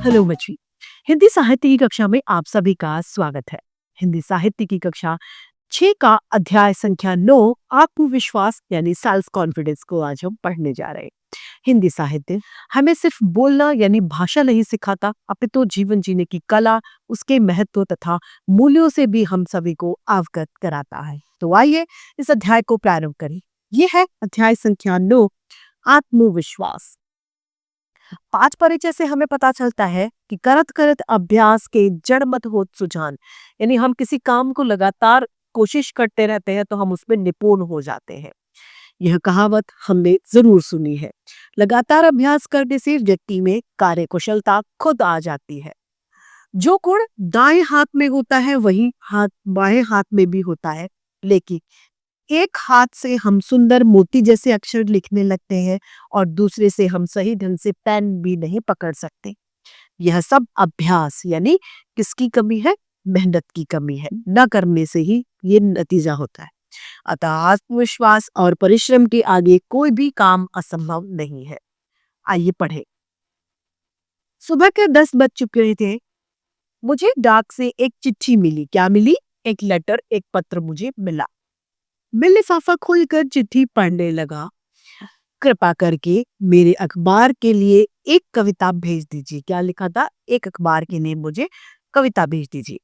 Hello बच्ची। हिंदी साहित्य की कक्षा में आप सभी का स्वागत है। हिंदी साहित्य की कक्षा 6 का अध्याय संख्या 9 आत्मविश्वास यानी सेल्फ कॉन्फिडेंस को आज हम पढ़ने जा रहे हैं। हिंदी साहित्य हमें सिर्फ बोलना यानी भाषा नहीं सिखाता, अपितु जीवन जीने की कला, उसके महत्व तथा मूल्यों से भी हम सभी को अवगत कराता है। तो आइए इस अध्याय को प्रारंभ करें। यह है अध्याय संख्या 9 आत्मविश्वास। पाठ परिचय से हमें पता चलता है कि करत करत अभ्यास के जड़ मत होत सुजान, यानी हम किसी काम को लगातार कोशिश करते रहते हैं तो हम उसमें निपुण हो जाते हैं। यह कहावत हमने जरूर सुनी है। लगातार अभ्यास करने से व्यक्ति में कार्यकुशलता खुद आ जाती है। जो गुण दाएं हाथ में होता है वही हाथ बाएं हाथ में भी होता है, लेकिन एक हाथ से हम सुंदर मोती जैसे अक्षर लिखने लगते हैं और दूसरे से हम सही ढंग से पेन भी नहीं पकड़ सकते। यह सब अभ्यास यानी किसकी कमी है? मेहनत की कमी है। न करने से ही ये नतीजा होता है। अतः आत्मविश्वास और परिश्रम के आगे कोई भी काम असंभव नहीं है। आइए पढ़े। सुबह के 10 बज चुके थे। मुझे डाक से एक चिट्ठी मिली। क्या मिली? एक लेटर, एक पत्र मुझे मिला। मैं लिफाफा खोलकर चिट्ठी पढ़ने लगा। कृपा करके मेरे अखबार के लिए एक कविता भेज दीजिए। क्या लिखा था? एक अखबार के लिए मुझे कविता भेज दीजिए।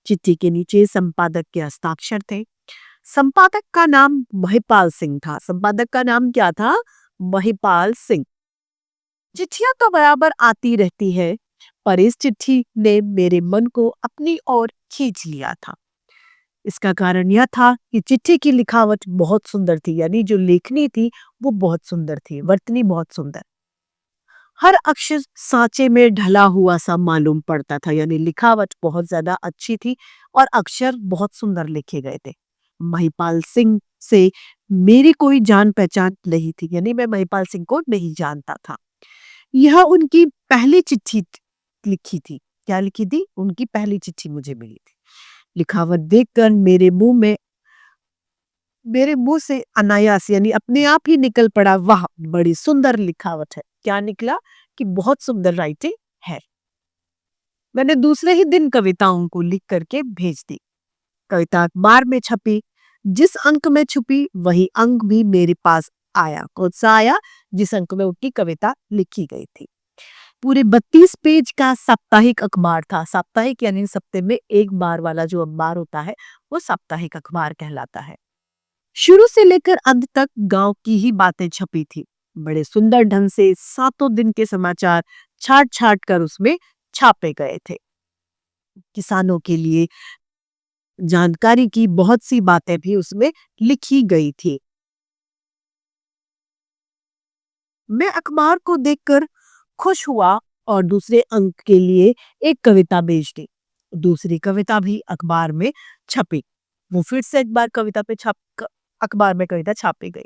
चिट्ठी के नीचे संपादक के हस्ताक्षर थे। संपादक का नाम महिपाल सिंह था। संपादक का नाम क्या था? महिपाल सिंह। चिट्ठियां तो बराबर आती रहती है, पर इस चिट्ठी ने मेरे मन को अपनी ओर खींच लिया था। इसका कारण यह था कि चिट्ठी की लिखावट बहुत सुंदर थी, यानी जो लेखनी थी वो बहुत सुंदर थी, वर्तनी बहुत सुंदर। हर अक्षर सांचे में ढला हुआ सा मालूम पड़ता था, यानी लिखावट बहुत ज्यादा अच्छी थी और अक्षर बहुत सुंदर लिखे गए थे। महिपाल सिंह से मेरी कोई जान पहचान नहीं थी, यानी मैं महिपाल सिंह को नहीं जानता था। यह उनकी पहली चिट्ठी लिखी थी। क्या लिखी थी? उनकी पहली चिट्ठी मुझे मिली थी। लिखावट देखकर मेरे मुंह से अनायास यानी अपने आप ही निकल पड़ा, वाह बड़ी सुंदर लिखावट है। क्या निकला? कि बहुत सुंदर राइटिंग है। मैंने दूसरे ही दिन कविताओं को लिख करके भेज दी। कविता अखबार में छपी। जिस अंक में छुपी वही अंक भी मेरे पास आया। कौन सा आया? जिस अंक में उनकी कविता लिखी गई थी। पूरे 32 पेज का साप्ताहिक अखबार था। साप्ताहिक यानी सप्ताह में एक बार वाला जो अखबार होता है वो साप्ताहिक अखबार कहलाता है। शुरू से लेकर अंत तक गांव की ही बातें छपी थी। बड़े सुंदर ढंग से सातों दिन के समाचार छाट छाट कर उसमें छापे गए थे। किसानों के लिए जानकारी की बहुत सी बातें भी उसमें लिखी गई थी। मैं अखबार को देखकर खुश हुआ और दूसरे अंक के लिए एक कविता भेज दी। दूसरी कविता भी अखबार में छपी। वो फिर से एक बार अखबार में कविता छापी गई।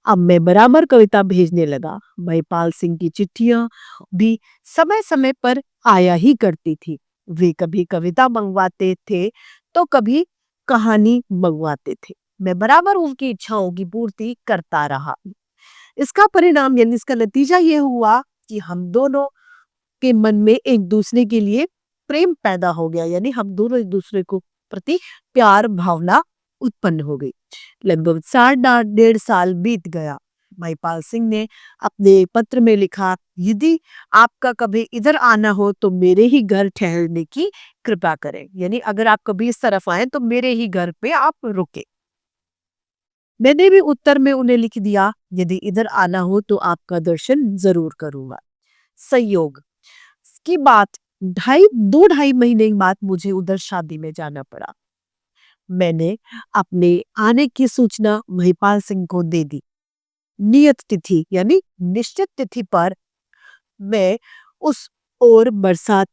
अब मैं बराबर कविता भेजने लगा। महिपाल सिंह की चिट्ठियां भी समय समय पर आया ही करती थी। वे कभी कविता मंगवाते थे तो कभी कहानी मंगवाते थे। मैं बराबर उनकी इच्छाओं की पूर्ति करता रहा। इसका परिणाम यानी इसका नतीजा यह हुआ कि हम दोनों के मन में एक दूसरे के लिए प्रेम पैदा हो गया, यानी हम दोनों एक दूसरे को प्रति प्यार भावना उत्पन्न हो गई। लगभग 1.5 साल बीत गया। महिपाल सिंह ने अपने पत्र में लिखा, यदि आपका कभी इधर आना हो तो मेरे ही घर ठहरने की कृपा करें, यानी अगर आप कभी इस तरफ आए तो मेरे ही घर पे आप रुके। मैंने भी उत्तर में उन्हें लिख दिया, यदि इधर आना हो तो आपका दर्शन जरूर करूंगा। संयोग की बात 2 ढाई महीने बाद मुझे उधर शादी में जाना पड़ा। मैंने अपने आने की सूचना महिपाल सिंह को दे दी। नियत तिथि यानी निश्चित तिथि पर मैं उस और बरसात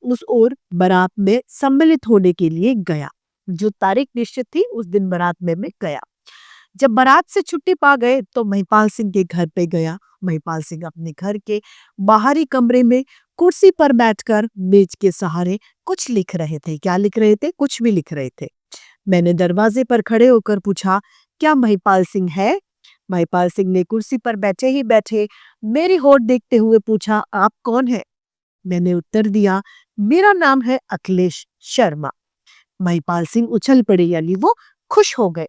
उस और बारात में सम्मिलित होने के लिए गया। जो तारीख निश्चित थी उस दिन बारात में मैं गया। जब बारात से छुट्टी पा गए तो महिपाल सिंह के घर पे गया। महिपाल सिंह अपने घर के बाहरी कमरे में कुर्सी पर बैठकर मेज के सहारे कुछ लिख रहे थे। क्या लिख रहे थे? कुछ भी लिख रहे थे। मैंने दरवाजे पर खड़े होकर पूछा, क्या महिपाल सिंह है? महिपाल सिंह ने कुर्सी पर बैठे ही बैठे मेरी होठ देखते हुए पूछा, आप कौन है? मैंने उत्तर दिया, मेरा नाम है अखिलेश शर्मा। महिपाल सिंह उछल पड़े, यानी वो खुश हो गए।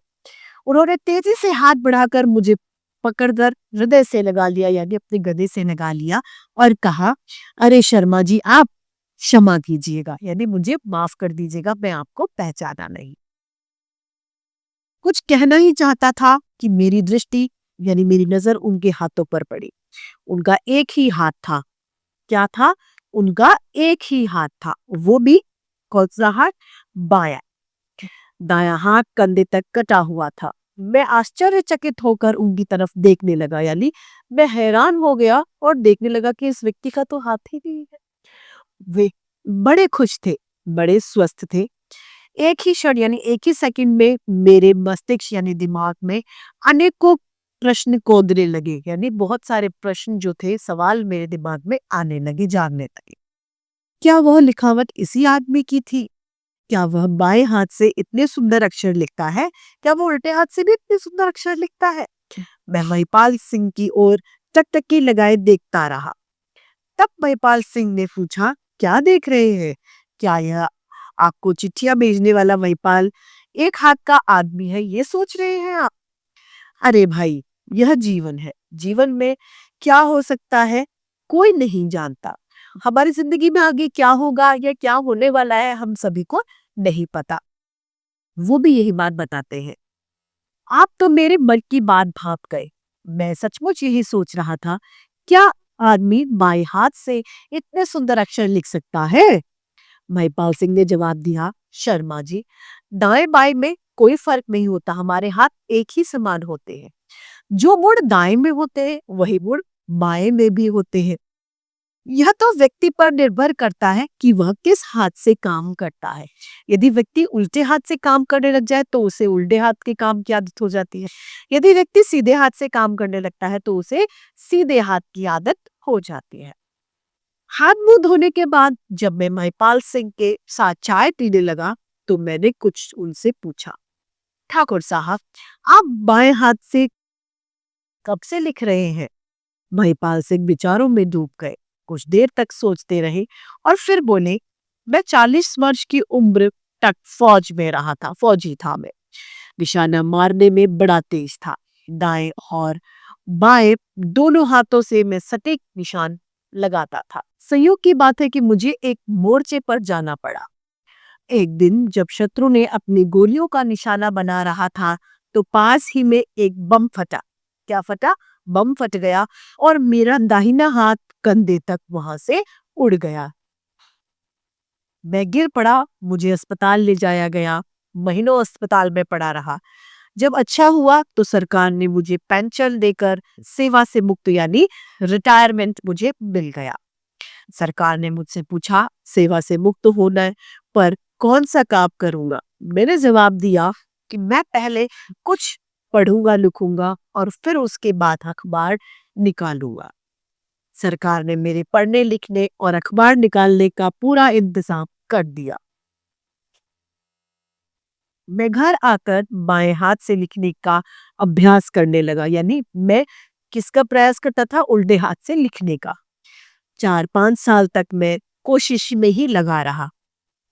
उन्होंने तेजी से हाथ बढ़ाकर मुझे पकड़कर हृदय से लगा लिया, यानी अपने गले से लगा लिया और कहा, अरे शर्मा जी, आप क्षमा कीजिएगा, यानी मुझे माफ कर दीजिएगा, मैं आपको पहचाना नहीं। कुछ कहना ही चाहता था कि मेरी दृष्टि यानी मेरी नजर उनके हाथों पर पड़ी। उनका एक ही हाथ था। क्या था? उनका एक ही हाथ था, वो भी कौन सा हाथ? बायां। दायां हाथ कंधे तक कटा हुआ था। मैं आश्चर्यचकित होकर उनकी तरफ देखने लगा, यानी मैं हैरान हो गया और देखने लगा कि इस व्यक्ति का तो हाथ ही नहीं है। वे बड़े खुश थे, बड़े स्वस्थ थे। एक ही क्षण यानी एक ही सेकंड में मेरे मस्तिष्क यानी दिमाग में अनेकों प्रश्न कौंधने लगे, यानी बहुत सारे प्रश्न जो थे, सवाल मेरे दिमाग में आने लगे, जागने लगे। क्या वह लिखावट इसी आदमी की थी? क्या वह बाएं हाथ से इतने सुंदर अक्षर लिखता है? क्या वो उल्टे हाथ से भी इतने सुंदर अक्षर लिखता है? मैं महिपाल सिंह की ओर टकटकी लगाए देखता रहा। तब महिपाल सिंह ने पूछा, क्या देख रहे हैं? क्या यह आपको चिट्ठियां भेजने वाला महिपाल एक हाथ का आदमी है, ये सोच रहे हैं आप? अरे भाई, यह जीवन है। जीवन में क्या हो सकता है, कोई नहीं जानता। हमारी जिंदगी में आगे क्या होगा या क्या होने वाला है, हम सभी को नहीं पता। वो भी यही बात बताते हैं। आप तो मेरे मन की बात भाप गए। मैं सचमुच यही सोच रहा था, क्या आदमी बाएं हाथ से इतने सुंदर अक्षर लिख सकता है? महिपाल सिंह ने जवाब दिया, शर्मा जी, दाएं बाएं में कोई फर्क नहीं होता, हमारे हाथ एक ही समान होते हैं। जो मुड़ दाएं में होते हैं वही मुड़ बाएं में भी होते हैं। यह तो व्यक्ति पर निर्भर करता है कि वह किस हाथ से काम करता है। यदि व्यक्ति उल्टे हाथ से काम करने लग जाए तो उसे उल्टे हाथ के काम की आदत हो जाती है। यदि व्यक्ति सीधे हाथ से काम करने लगता है तो उसे सीधे हाथ की आदत हो जाती है। हाथ मुंह धोने के बाद जब मैं महिपाल सिंह के साथ चाय पीने लगा तो मैंने कुछ उनसे पूछा, ठाकुर साहब, आप बाएं हाथ से कब से लिख रहे हैं? महिपाल सिंह विचारों में डूब गए, कुछ देर तक सोचते रहे और फिर बोले, मैं 40 वर्ष की उम्र तक फौज में रहा था, फौजी था मैं। निशाना मारने में बड़ा तेज था। दाएं और बाएं दोनों हाथों से मैं सटीक निशान लगाता था। संयोग की बात है कि मुझे एक मोर्चे पर जाना पड़ा। एक दिन जब शत्रु ने अपनी गोलियों का निशाना बना रहा था तो पास ही में एक बम फटा। क्या फटा? बम फट गया और मेरा दाहिना हाथ कंधे तक वहां से उड़ गया। मैं गिर पड़ा, मुझे अस्पताल ले जाया गया। महीनों अस्पताल में पड़ा रहा। जब अच्छा हुआ तो सरकार ने मुझे पेंशन देकर सेवा से मुक्त यानी रिटायरमेंट मुझे मिल गया। सरकार ने मुझसे पूछा, सेवा से मुक्त होने पर कौन सा काम करूंगा? मैंने जवाब दिया कि मैं पहले कुछ पढ़ूंगा लिखूंगा और फिर उसके बाद अखबार निकालूंगा। सरकार ने मेरे पढ़ने लिखने और अखबार निकालने का पूरा इंतजाम कर दिया। मैं घर आकर बाएं हाथ से लिखने का अभ्यास करने लगा, यानी मैं किसका प्रयास करता था? उल्टे हाथ से लिखने का। 4-5 साल तक मैं कोशिश में ही लगा रहा।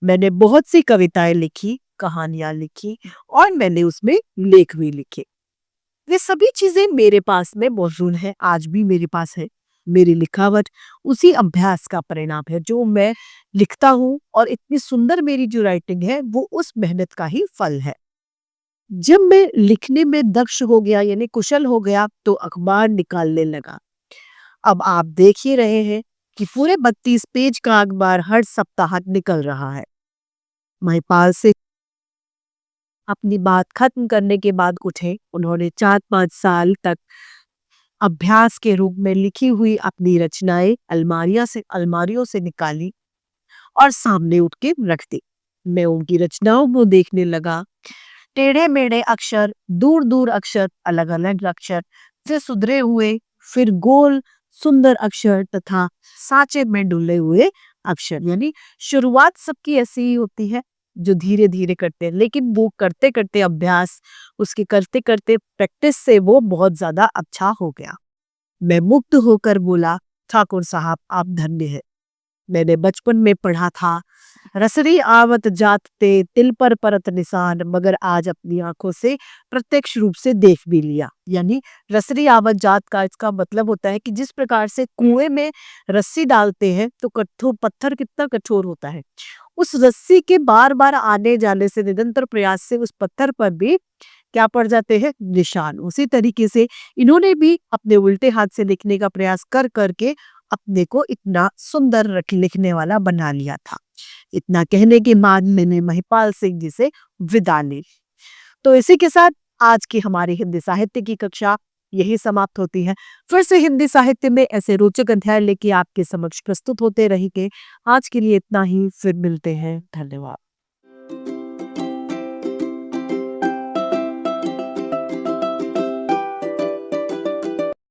मैंने बहुत सी कविताएं लिखी, कहानियां लिखी और मैंने उसमें लेख भी लिखे। वे सभी चीजें मेरे पास में मौजूद है, आज भी मेरे पास है। मेरी लिखावट उसी अभ्यास का परिणाम है। जो मैं लिखता हूँ और इतनी सुंदर मेरी जो राइटिंग है वो उस मेहनत का ही फल है। जब मैं लिखने में दक्ष हो गया यानी कुशल हो गया तो अखबार निकालने लगा। अब आप देख ही रहे हैं कि पूरे 32 पेज का अखबार हर सप्ताह निकल रहा है। महिपाल से अपनी बात खत्म करने के बाद उठे। उन्होंने 4-5 साल तक अभ्यास के रूप में लिखी हुई अपनी रचनाएं अलमारियों से निकाली और सामने उठ के रख दी। मैं उनकी रचनाओं को देखने लगा। टेढ़े मेढ़े अक्षर, दूर दूर अक्षर, अलग अलग अक्षर, फिर सुधरे हुए, फिर गोल सुंदर अक्षर तथा साँचे में डुले हुए अक्षर। यानी शुरुआत सबकी ऐसी ही होती है, जो धीरे धीरे करते हैं, लेकिन वो करते करते अभ्यास, उसके करते करते प्रैक्टिस से वो बहुत ज्यादा अच्छा हो गया। मैं मुक्त होकर बोला, ठाकुर साहब, आप धन्य हैं। मैंने बचपन में पढ़ा था, रसरी आवत जात ते तिल पर परत निशान, मगर आज अपनी आंखों से प्रत्यक्ष रूप से देख भी लिया। यानी रसरी आवत जात का इसका मतलब होता है कि जिस प्रकार से कुएं में रस्सी डालते हैं तो कठोर पत्थर कितना कठोर होता है, उस रस्सी के बार बार आने जाने से, निरंतर प्रयास से उस पत्थर पर भी क्या पड़ जाते हैं, निशान। उसी तरीके से इन्होंने भी अपने उल्टे हाथ से लिखने का प्रयास कर करके अपने को इतना सुंदर लिखने वाला बना लिया था। इतना कहने के बाद मैंने महिपाल सिंह जी से विदा ली। तो इसी के साथ आज की हमारी हिंदी साहित्य की कक्षा यही समाप्त होती है। फिर से हिंदी साहित्य में ऐसे रोचक अध्याय लेके आपके समक्ष प्रस्तुत होते रहेंगे। आज के लिए इतना ही, फिर मिलते हैं। धन्यवाद।